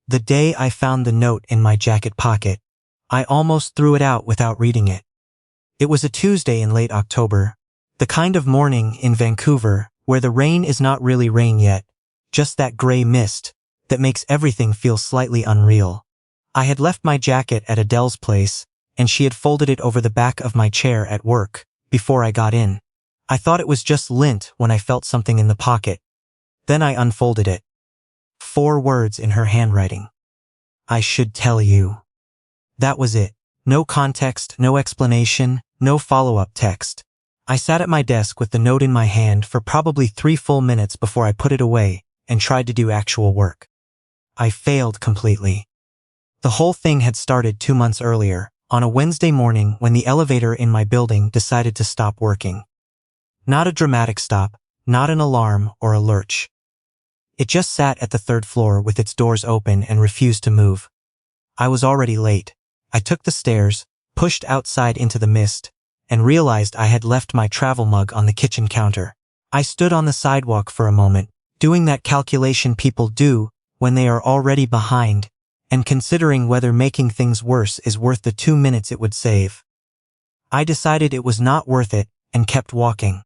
The day I found the note in my jacket pocket, I almost threw it out without reading it. It was a Tuesday in late October, the kind of morning in Vancouver where the rain is not really rain yet, just that gray mist that makes everything feel slightly unreal. I had left my jacket at Adele's place, and she had folded it over the back of my chair at work before I got in. I thought it was just lint when I felt something in the pocket. Then I unfolded it. 4 words in her handwriting. I should tell you. That was it. No context, no explanation, no follow-up text. I sat at my desk with the note in my hand for probably 3 full minutes before I put it away and tried to do actual work. I failed completely. The whole thing had started 2 months earlier, on a Wednesday morning when the elevator in my building decided to stop working. Not a dramatic stop, not an alarm or a lurch. It just sat at the 3rd floor with its doors open and refused to move. I was already late. I took the stairs, pushed outside into the mist, and realized I had left my travel mug on the kitchen counter. I stood on the sidewalk for a moment, doing that calculation people do when they are already behind, and considering whether making things worse is worth the 2 minutes it would save. I decided it was not worth it and kept walking.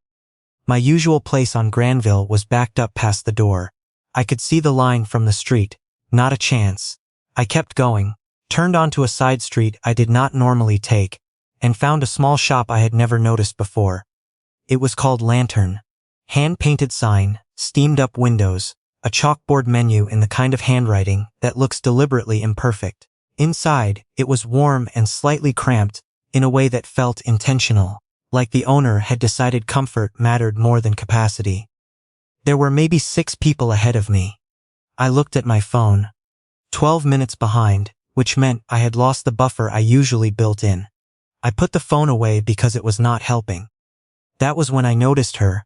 My usual place on Granville was backed up past the door. I could see the line from the street. Not a chance. I kept going, turned onto a side street I did not normally take, and found a small shop I had never noticed before. It was called Lantern. Hand-painted sign, steamed-up windows, a chalkboard menu in the kind of handwriting that looks deliberately imperfect. Inside, it was warm and slightly cramped in a way that felt intentional, like the owner had decided comfort mattered more than capacity. There were maybe 6 people ahead of me. I looked at my phone. 12 minutes behind, which meant I had lost the buffer I usually built in. I put the phone away because it was not helping. That was when I noticed her.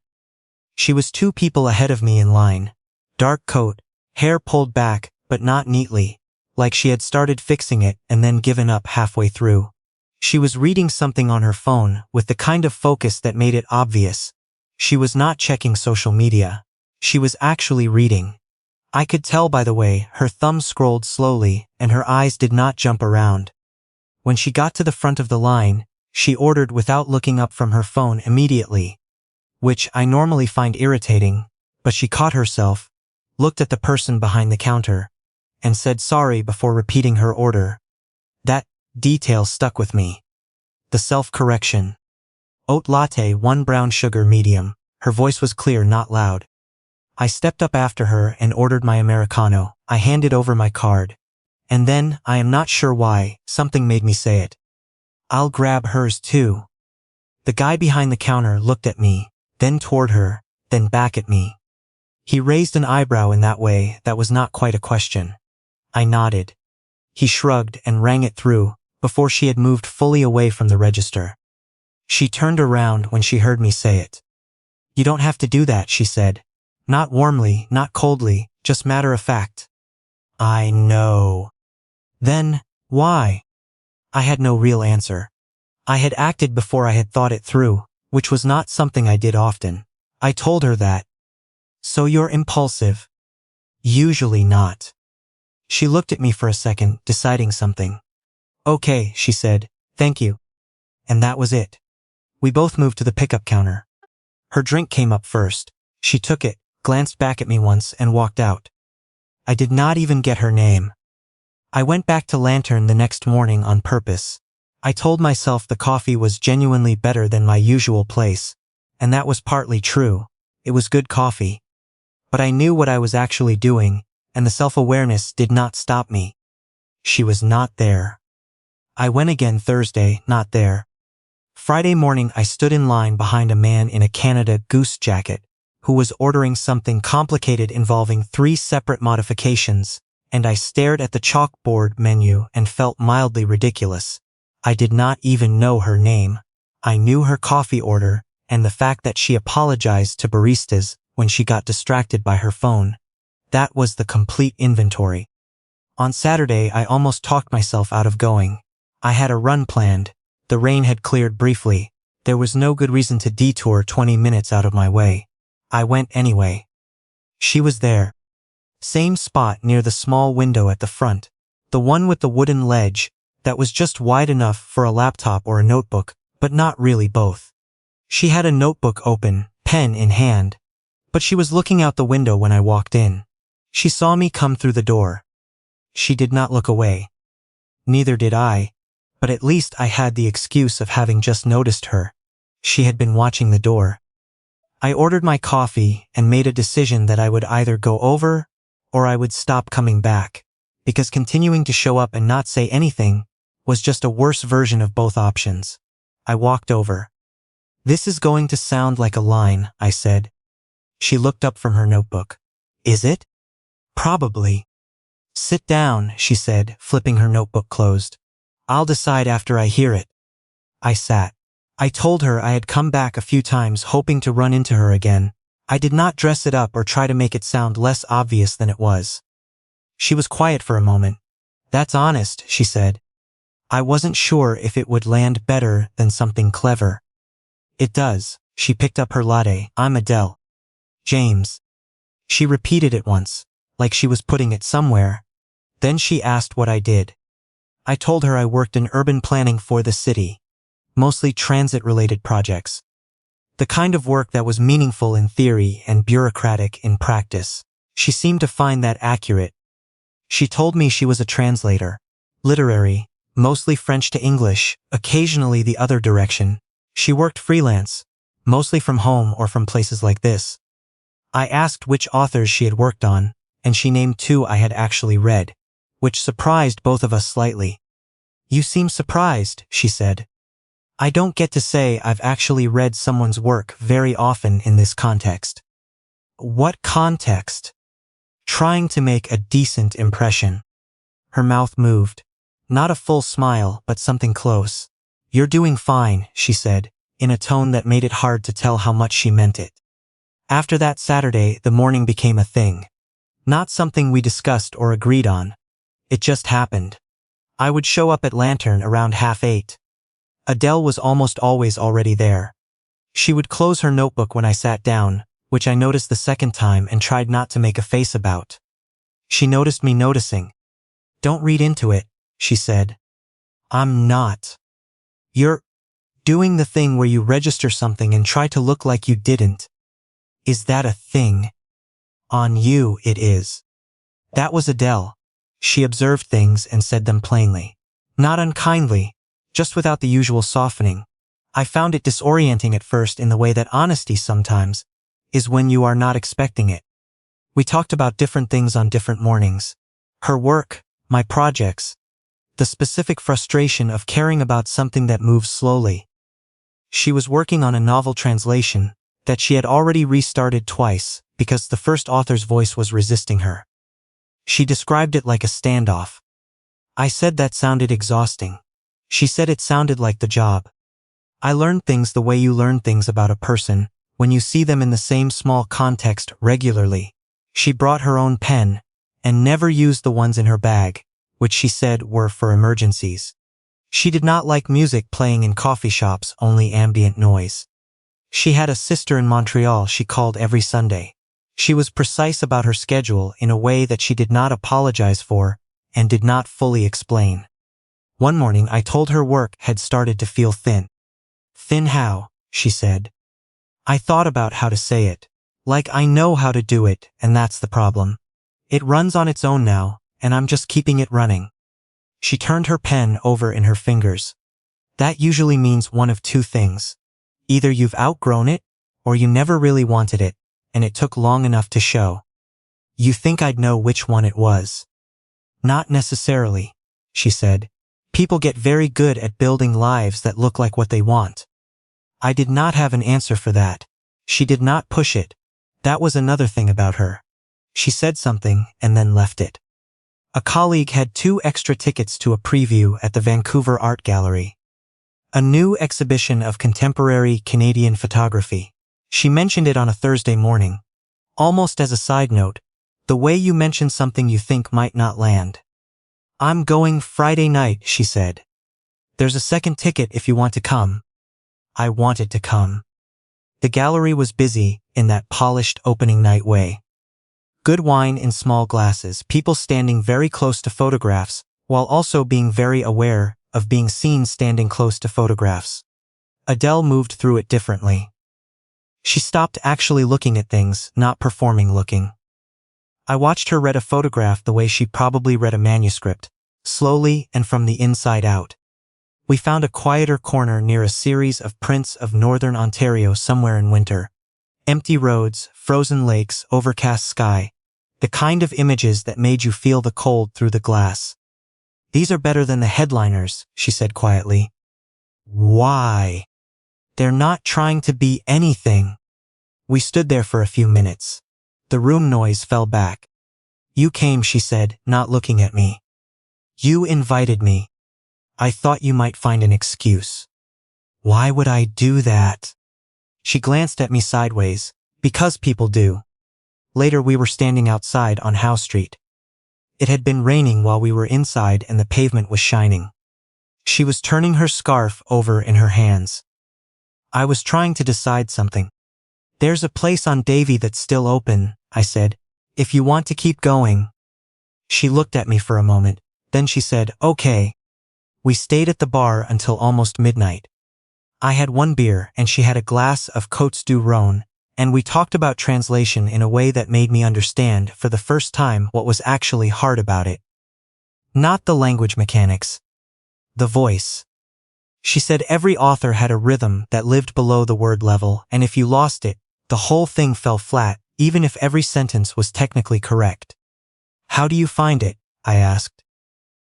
She was 2 people ahead of me in line. Dark coat, hair pulled back, but not neatly, like she had started fixing it and then given up halfway through. She was reading something on her phone with the kind of focus that made it obvious. She was not checking social media. She was actually reading. I could tell by the way her thumb scrolled slowly and her eyes did not jump around. When she got to the front of the line, she ordered without looking up from her phone immediately, which I normally find irritating, but she caught herself, looked at the person behind the counter, and said sorry before repeating her order. That detail stuck with me. The self-correction. Oat latte, 1 brown sugar medium. Her voice was clear, not loud. I stepped up after her and ordered my Americano. I handed over my card. And then, I am not sure why, something made me say it. I'll grab hers too. The guy behind the counter looked at me, then toward her, then back at me. He raised an eyebrow in that way that was not quite a question. I nodded. He shrugged and rang it through, before she had moved fully away from the register. She turned around when she heard me say it. You don't have to do that, she said. Not warmly, not coldly, just matter of fact. I know. Then, why? I had no real answer. I had acted before I had thought it through, which was not something I did often. I told her that. So you're impulsive? Usually not. She looked at me for a second, deciding something. Okay, she said, thank you. And that was it. We both moved to the pickup counter. Her drink came up first. She took it, glanced back at me once, and walked out. I did not even get her name. I went back to Lantern the next morning on purpose. I told myself the coffee was genuinely better than my usual place, and that was partly true. It was good coffee. But I knew what I was actually doing, and the self-awareness did not stop me. She was not there. I went again Thursday, not there. Friday morning I stood in line behind a man in a Canada Goose jacket, who was ordering something complicated involving 3 separate modifications, and I stared at the chalkboard menu and felt mildly ridiculous. I did not even know her name. I knew her coffee order, and the fact that she apologized to baristas when she got distracted by her phone. That was the complete inventory. On Saturday I almost talked myself out of going. I had a run planned. The rain had cleared briefly. There was no good reason to detour 20 minutes out of my way. I went anyway. She was there. Same spot near the small window at the front. The one with the wooden ledge that was just wide enough for a laptop or a notebook, but not really both. She had a notebook open, pen in hand, but she was looking out the window when I walked in. She saw me come through the door. She did not look away. Neither did I, but at least I had the excuse of having just noticed her. She had been watching the door. I ordered my coffee and made a decision that I would either go over or I would stop coming back, because continuing to show up and not say anything was just a worse version of both options. I walked over. "This is going to sound like a line," I said. She looked up from her notebook. "Is it?" "Probably." "Sit down," she said, flipping her notebook closed. "I'll decide after I hear it." I sat. I told her I had come back a few times hoping to run into her again. I did not dress it up or try to make it sound less obvious than it was. She was quiet for a moment. "That's honest," she said. I wasn't sure if it would land better than something clever. "It does." She picked up her latte. "I'm Adele. James." She repeated it once, like she was putting it somewhere. Then she asked what I did. I told her I worked in urban planning for the city, mostly transit-related projects. The kind of work that was meaningful in theory and bureaucratic in practice. She seemed to find that accurate. She told me she was a translator. Literary, mostly French to English, occasionally the other direction. She worked freelance, mostly from home or from places like this. I asked which authors she had worked on, and she named 2 I had actually read, which surprised both of us slightly. "You seem surprised," she said. "I don't get to say I've actually read someone's work very often in this context." "What context?" "Trying to make a decent impression." Her mouth moved. Not a full smile, but something close. "You're doing fine," she said, in a tone that made it hard to tell how much she meant it. After that Saturday, the morning became a thing. Not something we discussed or agreed on. It just happened. I would show up at Lantern around 7:30. Adele was almost always already there. She would close her notebook when I sat down, which I noticed the second time and tried not to make a face about. She noticed me noticing. "Don't read into it," she said. "I'm not." "You're doing the thing where you register something and try to look like you didn't." "Is that a thing?" "On you, it is." That was Adele. She observed things and said them plainly. Not unkindly, just without the usual softening. I found it disorienting at first in the way that honesty sometimes is when you are not expecting it. We talked about different things on different mornings. Her work, my projects, the specific frustration of caring about something that moves slowly. She was working on a novel translation that she had already restarted twice because the first author's voice was resisting her. She described it like a standoff. I said that sounded exhausting. She said it sounded like the job. I learned things the way you learn things about a person when you see them in the same small context regularly. She brought her own pen and never used the ones in her bag, which she said were for emergencies. She did not like music playing in coffee shops, only ambient noise. She had a sister in Montreal she called every Sunday. She was precise about her schedule in a way that she did not apologize for and did not fully explain. One morning I told her work had started to feel thin. "Thin how?" she said. I thought about how to say it. Like I know how to do it, and that's the problem. It runs on its own now, and I'm just keeping it running. She turned her pen over in her fingers. That usually means one of 2 things. Either you've outgrown it, or you never really wanted it, and it took long enough to show. "You think I'd know which one it was?" "Not necessarily," she said. "People get very good at building lives that look like what they want." I did not have an answer for that. She did not push it. That was another thing about her. She said something and then left it. A colleague had 2 extra tickets to a preview at the Vancouver Art Gallery. A new exhibition of contemporary Canadian photography. She mentioned it on a Thursday morning. Almost as a side note, the way you mention something you think might not land. "I'm going Friday night," she said. "There's a second ticket if you want to come." I wanted to come. The gallery was busy in that polished opening night way. good wine in small glasses, people standing very close to photographs, while also being very aware of being seen standing close to photographs. Adele moved through it differently. She stopped actually looking at things, not performing looking. I watched her read a photograph the way she probably read a manuscript, slowly and from the inside out. We found a quieter corner near a series of prints of northern Ontario somewhere in winter. Empty roads, frozen lakes, overcast sky. The kind of images that made you feel the cold through the glass. "These are better than the headliners," she said quietly. "Why?" "They're not trying to be anything." We stood there for a few minutes. The room noise fell back. "You came," she said, not looking at me. "You invited me. I thought you might find an excuse." "Why would I do that?" She glanced at me sideways. "Because people do." Later we were standing outside on Howe Street. It had been raining while we were inside and the pavement was shining. She was turning her scarf over in her hands. I was trying to decide something. "There's a place on Davie that's still open," I said, "if you want to keep going." She looked at me for a moment, then she said, "Okay." We stayed at the bar until almost midnight. I had one beer and she had a glass of Côtes du Rhône, and we talked about translation in a way that made me understand for the first time what was actually hard about it. Not the language mechanics. The voice. She said every author had a rhythm that lived below the word level, and if you lost it, the whole thing fell flat, even if every sentence was technically correct. "How do you find it?" I asked.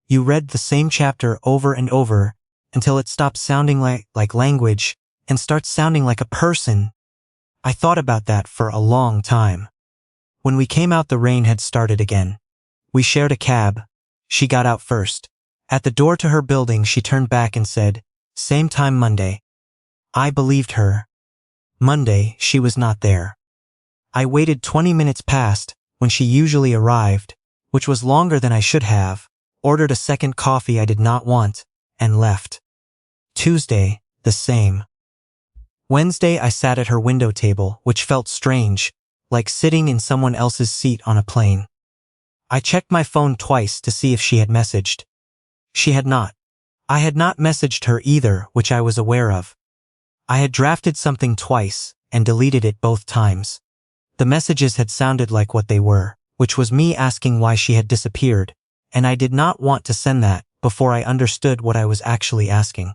"You read the same chapter over and over until it stops sounding like language and starts sounding like a person." I thought about that for a long time. When we came out, the rain had started again. We shared a cab. She got out first. At the door to her building, she turned back and said, "Same time Monday." I believed her. Monday, she was not there. I waited 20 minutes past, when she usually arrived, which was longer than I should have, ordered a second coffee I did not want, and left. Tuesday, the same. Wednesday, I sat at her window table, which felt strange, like sitting in someone else's seat on a plane. I checked my phone twice to see if she had messaged. She had not. I had not messaged her either, which I was aware of. I had drafted something twice and deleted it both times. The messages had sounded like what they were, which was me asking why she had disappeared, and I did not want to send that before I understood what I was actually asking.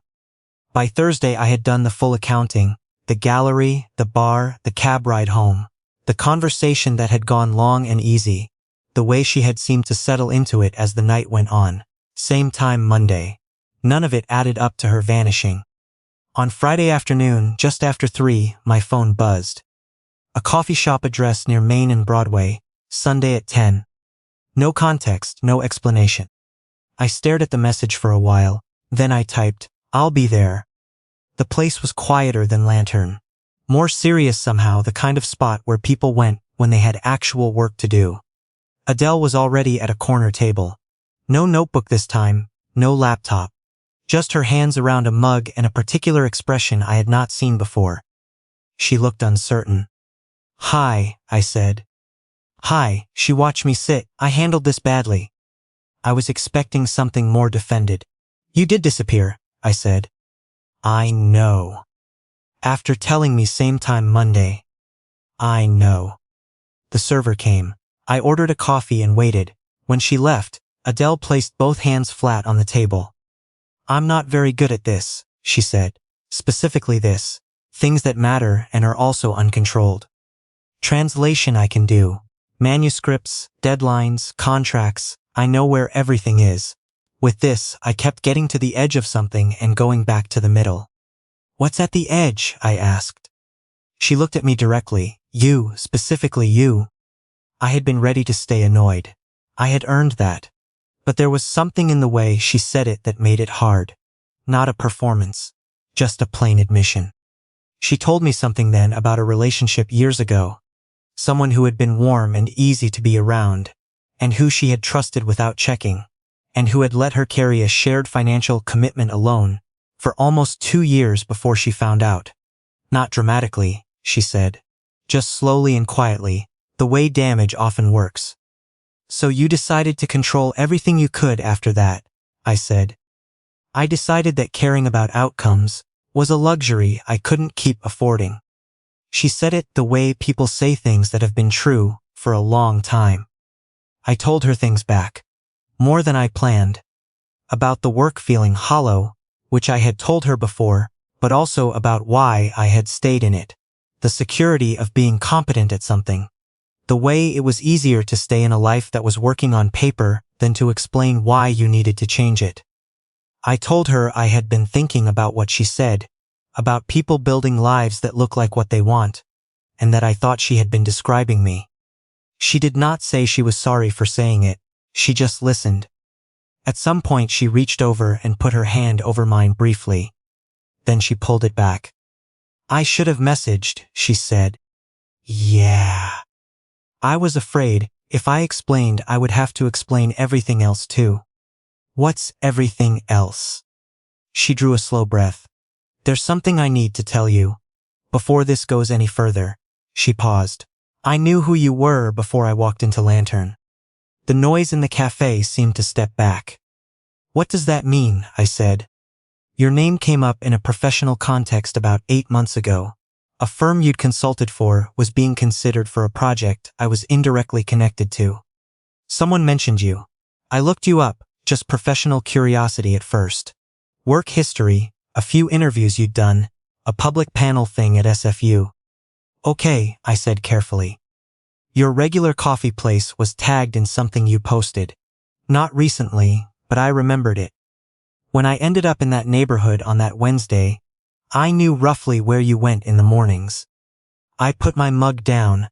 By Thursday, I had done the full accounting, the gallery, the bar, the cab ride home, the conversation that had gone long and easy, the way she had seemed to settle into it as the night went on. Same time Monday. None of it added up to her vanishing. On Friday afternoon, just after 3, my phone buzzed. A coffee shop address near Main and Broadway, Sunday at 10. No context, no explanation. I stared at the message for a while, then I typed, "I'll be there." The place was quieter than Lantern. More serious somehow, the kind of spot where people went when they had actual work to do. Adele was already at a corner table. No notebook this time, no laptop. Just her hands around a mug and a particular expression I had not seen before. She looked uncertain. "Hi," I said. "Hi." She watched me sit. "I handled this badly." I was expecting something more defended. "You did disappear," I said. "I know." After telling me same time Monday. "I know." The server came. I ordered a coffee and waited. When she left, Adele placed both hands flat on the table. "I'm not very good at this," she said. "Specifically this. Things that matter and are also uncontrolled. Translation I can do. Manuscripts, deadlines, contracts, I know where everything is. With this, I kept getting to the edge of something and going back to the middle." "What's at the edge?" I asked. She looked at me directly. "You, specifically you." I had been ready to stay annoyed. I had earned that. But there was something in the way she said it that made it hard. Not a performance. Just a plain admission. She told me something then about a relationship years ago. Someone who had been warm and easy to be around, and who she had trusted without checking, and who had let her carry a shared financial commitment alone for almost 2 years before she found out. Not dramatically, she said. Just slowly and quietly, The way damage often works. So you decided to control everything you could after that, I said. I decided that caring about outcomes was a luxury I couldn't keep affording. She said it the way people say things that have been true for a long time. I told her things back. More than I planned. About the work feeling hollow, which I had told her before, but also about why I had stayed in it. The security of being competent at something. The way it was easier to stay in a life that was working on paper than to explain why you needed to change it. I told her I had been thinking about what she said, about people building lives that look like what they want, and that I thought she had been describing me. She did not say she was sorry for saying it, she just listened. At some point she reached over and put her hand over mine briefly. Then she pulled it back. I should have messaged, she said. Yeah. I was afraid, if I explained I would have to explain everything else too. What's everything else? She drew a slow breath. There's something I need to tell you. Before this goes any further. She paused. I knew who you were before I walked into Lantern. The noise in the café seemed to step back. What does that mean? I said. Your name came up in a professional context about 8 months ago. A firm you'd consulted for was being considered for a project I was indirectly connected to. Someone mentioned you. I looked you up, just professional curiosity at first. Work history, a few interviews you'd done, a public panel thing at SFU. Okay, I said carefully. Your regular coffee place was tagged in something you posted. Not recently, but I remembered it. When I ended up in that neighborhood on that Wednesday, I knew roughly where you went in the mornings. I put my mug down.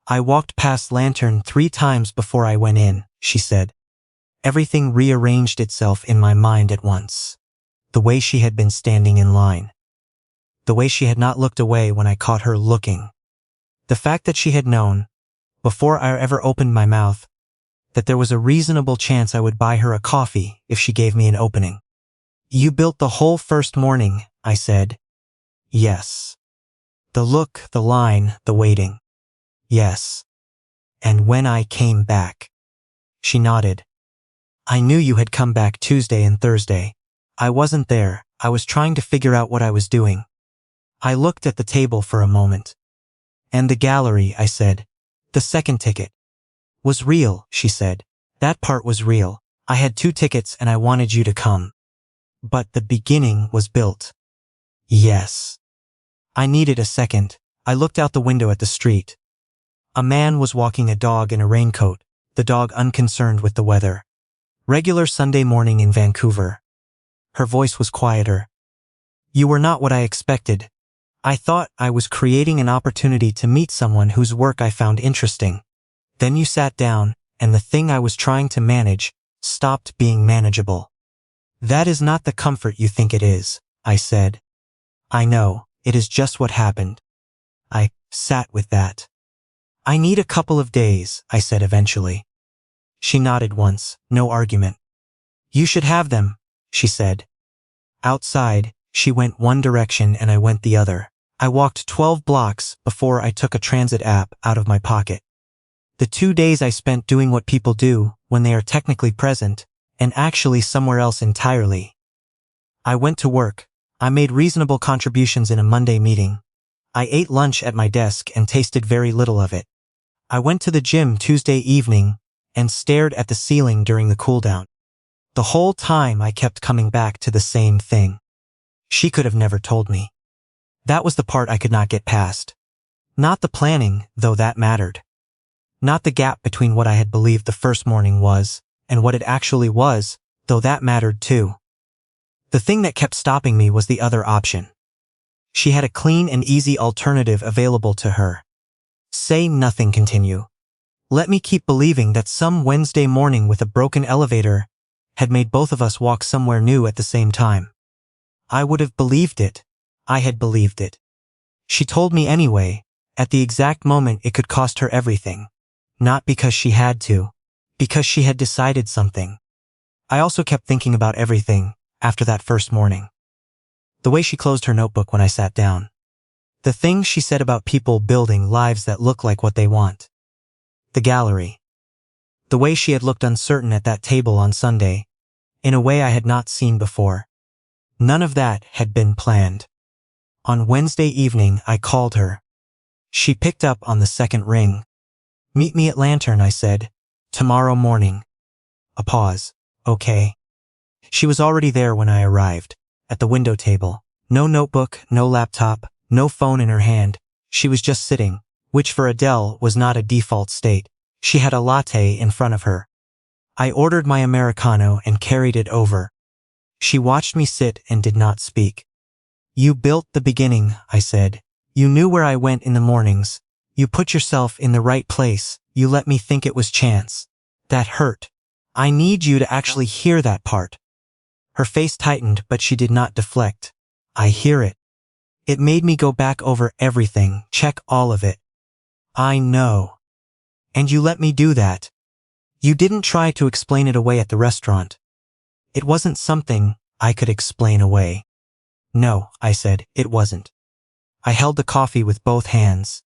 I walked past Lantern 3 times before I went in, she said. Everything rearranged itself in my mind at once. The way she had been standing in line. The way she had not looked away when I caught her looking. The fact that she had known, before I ever opened my mouth, that there was a reasonable chance I would buy her a coffee if she gave me an opening. You built the whole first morning, I said. Yes. The look, the line, the waiting. Yes. And when I came back. She nodded. I knew you had come back Tuesday and Thursday. I wasn't there, I was trying to figure out what I was doing. I looked at the table for a moment. And the gallery, I said. The second ticket. Was real, she said. That part was real. I had 2 tickets and I wanted you to come. But the beginning was built. Yes. I needed a second. I looked out the window at the street. A man was walking a dog in a raincoat, the dog unconcerned with the weather. Regular Sunday morning in Vancouver. Her voice was quieter. You were not what I expected. I thought I was creating an opportunity to meet someone whose work I found interesting. Then you sat down, and the thing I was trying to manage stopped being manageable. That is not the comfort you think it is, I said. I know, it is just what happened. I sat with that. I need a couple of days, I said eventually. She nodded once, no argument. You should have them, she said. Outside, she went one direction and I went the other. I walked 12 blocks before I took a transit app out of my pocket. The 2 days I spent doing what people do when they are technically present, and actually somewhere else entirely. I went to work. I made reasonable contributions in a Monday meeting. I ate lunch at my desk and tasted very little of it. I went to the gym Tuesday evening and stared at the ceiling during the cooldown. The whole time I kept coming back to the same thing. She could have never told me. That was the part I could not get past. Not the planning, though that mattered. Not the gap between what I had believed the first morning was and what it actually was, though that mattered too. The thing that kept stopping me was the other option. She had a clean and easy alternative available to her. Say nothing, continue. Let me keep believing that some Wednesday morning with a broken elevator had made both of us walk somewhere new at the same time. I would have believed it. I had believed it. She told me anyway, at the exact moment it could cost her everything. Not because she had to, because she had decided something. I also kept thinking about everything after that first morning. The way she closed her notebook when I sat down. The things she said about people building lives that look like what they want. the gallery. The way she had looked uncertain at that table on Sunday, in a way I had not seen before. None of that had been planned. On Wednesday evening, I called her. She picked up on the second ring. "Meet me at Lantern," I said. "Tomorrow morning." A pause. "Okay." She was already there when I arrived, at the window table. No notebook, no laptop, no phone in her hand. She was just sitting, which for Adele was not a default state. She had a latte in front of her. I ordered my Americano and carried it over. She watched me sit and did not speak. "You built the beginning," I said. "You knew where I went in the mornings. You put yourself in the right place. You let me think it was chance. That hurt. I need you to actually hear that part." Her face tightened, but she did not deflect. "I hear it. It made me go back over everything, check all of it." "I know. And you let me do that. You didn't try to explain it away at the restaurant. It wasn't something I could explain away." "No," I said, "it wasn't." I held the coffee with both hands.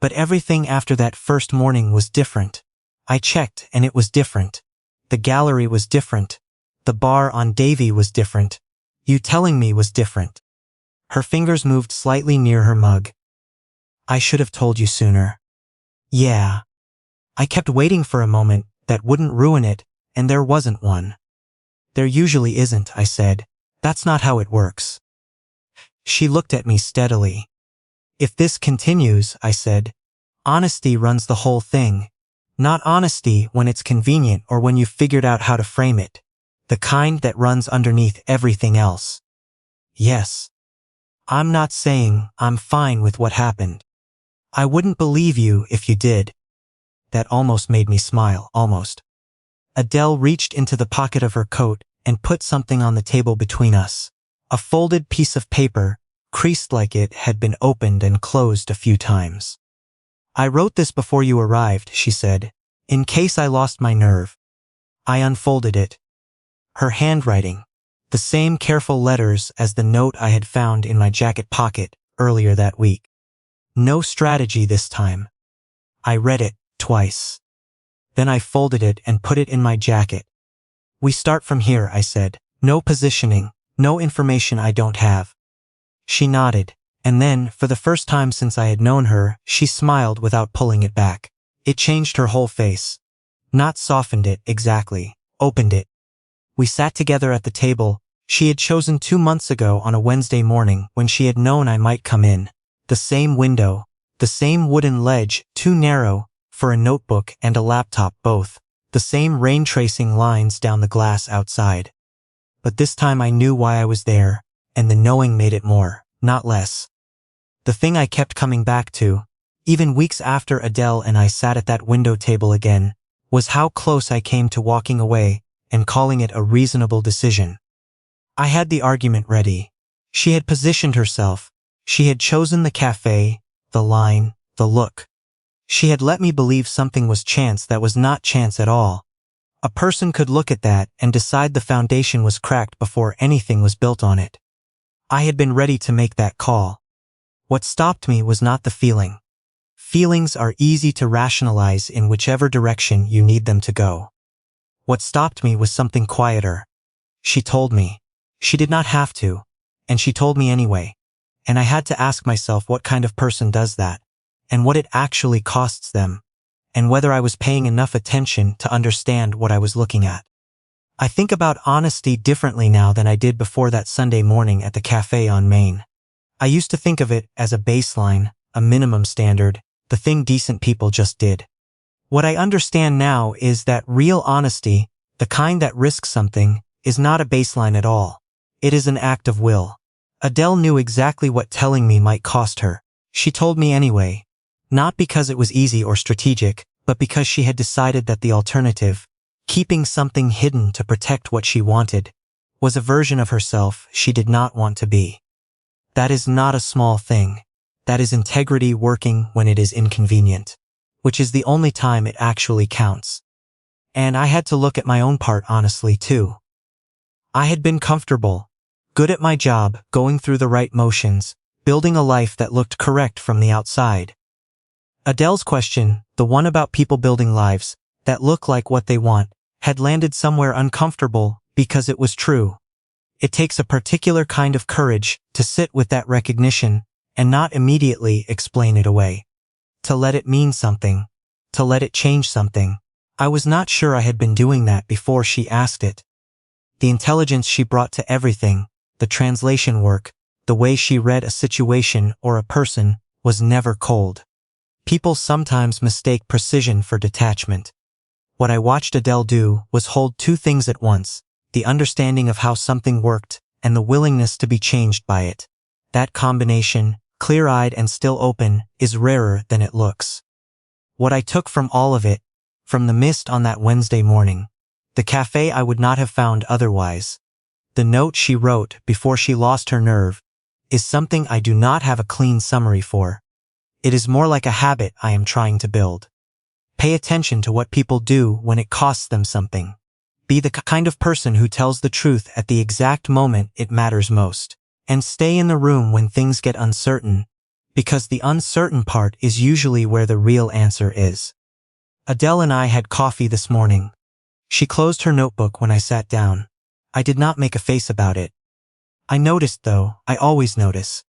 But everything after that first morning was different. I checked and it was different. The gallery was different. The bar on Davie was different. You telling me was different. Her fingers moved slightly near her mug. "I should have told you sooner." "Yeah." I kept waiting for a moment that wouldn't ruin it, and there wasn't one. "There usually isn't," I said. "That's not how it works." She looked at me steadily. "If this continues," I said, "honesty runs the whole thing. Not honesty when it's convenient or when you've figured out how to frame it. The kind that runs underneath everything else." "Yes. I'm not saying I'm fine with what happened. I wouldn't believe you if you did." That almost made me smile, almost. Adele reached into the pocket of her coat and put something on the table between us. A folded piece of paper, creased like it had been opened and closed a few times. "I wrote this before you arrived," she said, "in case I lost my nerve." I unfolded it. Her handwriting, the same careful letters as the note I had found in my jacket pocket earlier that week. No strategy this time. I read it twice. Then I folded it and put it in my jacket. "We start from here," I said. "No positioning, no information I don't have." She nodded, and then, for the first time since I had known her, she smiled without pulling it back. It changed her whole face. Not softened it, exactly. Opened it. We sat together at the table she had chosen 2 months ago on a Wednesday morning when she had known I might come in. The same window, the same wooden ledge, too narrow for a notebook and a laptop both. The same rain-tracing lines down the glass outside. But this time I knew why I was there, and the knowing made it more, not less. The thing I kept coming back to, even weeks after Adele and I sat at that window table again, was how close I came to walking away and calling it a reasonable decision. I had the argument ready. She had positioned herself. She had chosen the café, the line, the look. She had let me believe something was chance that was not chance at all. A person could look at that and decide the foundation was cracked before anything was built on it. I had been ready to make that call. What stopped me was not the feeling. Feelings are easy to rationalize in whichever direction you need them to go. What stopped me was something quieter. She told me. She did not have to, and she told me anyway. And I had to ask myself what kind of person does that, and what it actually costs them, and whether I was paying enough attention to understand what I was looking at. I think about honesty differently now than I did before that Sunday morning at the café on Main. I used to think of it as a baseline, a minimum standard, the thing decent people just did. What I understand now is that real honesty, the kind that risks something, is not a baseline at all. It is an act of will. Adele knew exactly what telling me might cost her. She told me anyway. Not because it was easy or strategic, but because she had decided that the alternative, keeping something hidden to protect what she wanted, was a version of herself she did not want to be. That is not a small thing. That is integrity working when it is inconvenient, which is the only time it actually counts. And I had to look at my own part honestly too. I had been comfortable, good at my job, going through the right motions, building a life that looked correct from the outside. Adele's question, The one about people building lives that look like what they want had landed somewhere uncomfortable because it was true. It takes a particular kind of courage to sit with that recognition and not immediately explain it away. To let it mean something. To let it change something. I was not sure I had been doing that before she asked it. The intelligence she brought to everything, the translation work, the way she read a situation or a person, was never cold. People sometimes mistake precision for detachment. What I watched Adele do was hold two things at once, the understanding of how something worked and the willingness to be changed by it. That combination, clear-eyed and still open, is rarer than it looks. What I took from all of it, from the mist on that Wednesday morning, the café I would not have found otherwise, the note she wrote before she lost her nerve, is something I do not have a clean summary for. It is more like a habit I am trying to build. Pay attention to what people do when it costs them something. Be the kind of person who tells the truth at the exact moment it matters most. And stay in the room when things get uncertain, because the uncertain part is usually where the real answer is. Adele and I had coffee this morning. She closed her notebook when I sat down. I did not make a face about it. I noticed though, I always notice,